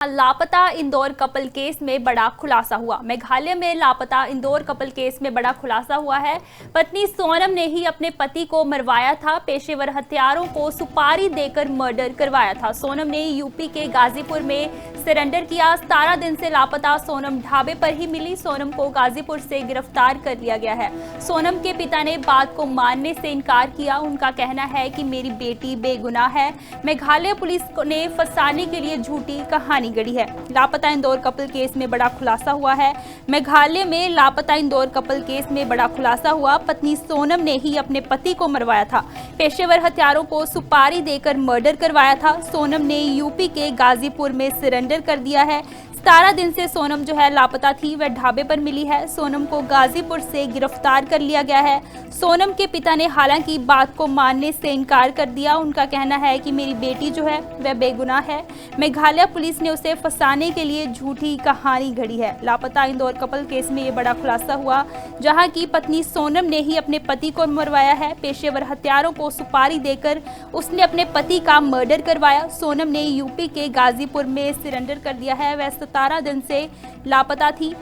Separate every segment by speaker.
Speaker 1: लापता Indore couple case में बड़ा खुलासा हुआ। मेघालय में लापता इंदौर कपल केस में बड़ा खुलासा हुआ है। पत्नी सोनम ने ही अपने पति को मरवाया था। पेशेवर हत्यारों को सुपारी देकर मर्डर करवाया था। सोनम ने यूपी के गाजीपुर में सरेंडर किया। 17 दिन से लापता सोनम ढाबे पर ही मिली। सोनम को गाजीपुर से गिरफ्तार कर लिया गया है। सोनम के पिता ने बात को मानने से इनकार किया। उनका कहना है कि मेरी बेटी बेगुनाह है। मेघालय पुलिस ने फंसाने के लिए झूठी कहानी गढ़ी है। लापता इंदौर कपल केस में बड़ा खुलासा हुआ है। मेघालय में लापता इंदौर कपल केस में बड़ा खुलासा हुआ। पत्नी सोनम ने ही अपने पति को मरवाया था। पेशेवर हत्यारों को सुपारी देकर मर्डर करवाया था। सोनम ने यूपी के गाजीपुर में सरेंडर कर दिया है। 17 दिन से सोनम जो है लापता थी, वह ढाबे पर मिली है। सोनम को गाजीपुर से गिरफ्तार कर लिया गया है। सोनम के पिता ने हालांकि बात को मानने से इनकार कर दिया। उनका कहना है कि मेरी बेटी जो है वह बेगुनाह है। मेघालय पुलिस ने उसे फंसाने के लिए झूठी कहानी गढ़ी है। लापता इंदौर कपल केस में ये बड़ा खुलासा हुआ, जहां की पत्नी सोनम ने ही अपने पति को मरवाया है। पेशेवर हत्यारों को सुपारी देकर उसने अपने पति का मर्डर करवाया। सोनम ने यूपी के गाजीपुर में सरेंडर कर दिया है। वह 17 दिन से लापता थी।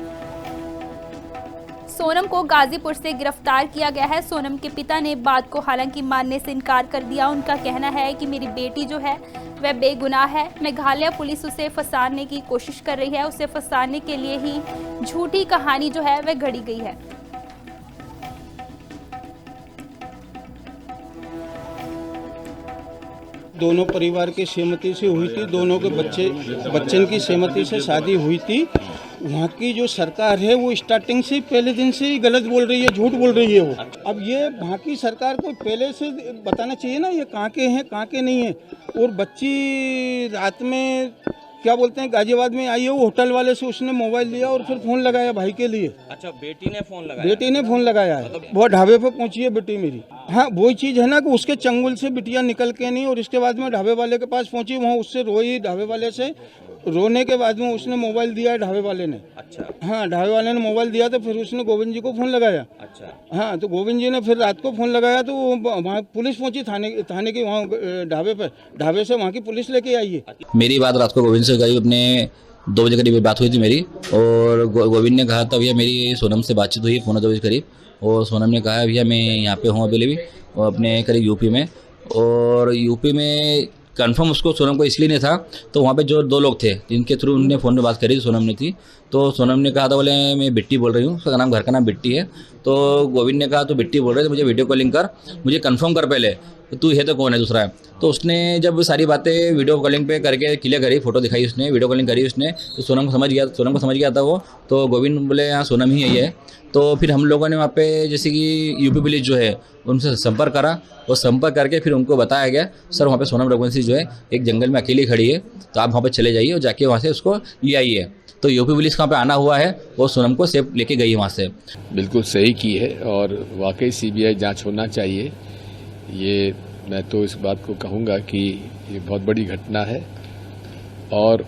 Speaker 1: सोनम को गाजीपुर से गिरफ्तार किया गया है। सोनम के पिता ने बात को हालांकि मानने से इनकार कर दिया। उनका कहना है कि मेरी बेटी जो है वह बेगुनाह है। मेघालय पुलिस उसे फंसाने की कोशिश कर रही है। उसे फंसाने के लिए ही झूठी कहानी जो है वह गढ़ी गई है।
Speaker 2: दोनों परिवार की सहमति से हुई थी। दोनों के बच्चन की सहमति से शादी हुई थी। वहाँ की जो सरकार है वो स्टार्टिंग से पहले दिन से ही गलत बोल रही है, झूठ बोल रही है वो। अब ये वहाँ की सरकार को पहले से बताना चाहिए ना, ये कहाँ के हैं कहाँ के नहीं है। और बच्ची रात में क्या बोलते हैं गाजियाबाद में आई है, वो होटल वाले से उसने मोबाइल लिया और फिर फोन लगाया भाई के लिए।
Speaker 3: अच्छा, बेटी ने फोन लगाया?
Speaker 2: बेटी ने फोन लगाया है। वो ढाबे पे पहुंची है बेटी मेरी। हाँ, वही चीज़ है ना कि उसके चंगुल से बिटिया निकल के नहीं, और इसके बाद में ढाबे वाले के पास पहुंची, वहाँ उससे रोई ढाबे वाले से। रोने के बाद में उसने मोबाइल दिया है ढाबे वाले ने।
Speaker 3: अच्छा।
Speaker 2: हाँ, ढाबे वाले ने मोबाइल दिया तो फिर उसने गोविंद जी को फ़ोन लगाया।
Speaker 3: अच्छा।
Speaker 2: हाँ, तो गोविंद जी ने फिर रात को फ़ोन लगाया तो वहाँ पुलिस पहुंची थाने की, वहाँ ढाबे पे। ढाबे से वहाँ की पुलिस लेके आई है।
Speaker 4: मेरी बात रात को गोविंद से गई, अपने 2 बजे करीब बात हुई थी मेरी, और गोविंद ने कहा था भैया मेरी सोनम से बातचीत हुई 2 बजे करीब, और सोनम ने कहा भैया मैं यहाँ पे हूँ अभी भी, और अपने करीब यूपी में। और यूपी में कंफर्म उसको सोनम को इसलिए नहीं था, तो वहाँ पे जो 2 लोग थे जिनके थ्रू उन्होंने फ़ोन में बात करी, सोनम ने थी। तो सोनम ने कहा था बोले मैं बिट्टी बोल रही हूँ, उसका नाम घर का नाम बिट्टी है। तो गोविंद ने कहा तो बिट्टी बोल रहे थे, मुझे वीडियो कॉलिंग कर, मुझे कंफर्म कर पहले तू है तो कौन है दूसरा है। तो उसने जब सारी बातें वीडियो कॉलिंग पे करके क्लियर करी, फोटो दिखाई उसने, वीडियो कॉलिंग करी उसने, तो सोनम को समझ गया था वो। तो गोविंद बोले हाँ सोनम ही है। तो फिर हम लोगों ने वहाँ पे जैसे कि यूपी पुलिस जो है उनसे संपर्क करा, और संपर्क करके फिर उनको बताया गया सर वहाँ पे सोनम रघुवंशी जो है एक जंगल में अकेली खड़ी है, तो आप वहाँ पे चले जाइए और जाके वहाँ से उसको ले आइए। तो यूपी पुलिस वहाँ पे आना हुआ है और सोनम को सेफ लेके गई वहाँ से।
Speaker 5: बिल्कुल सही की है, और वाकई सीबीआई जांच होना चाहिए। ये मैं तो इस बात को कहूँगा कि ये बहुत बड़ी घटना है, और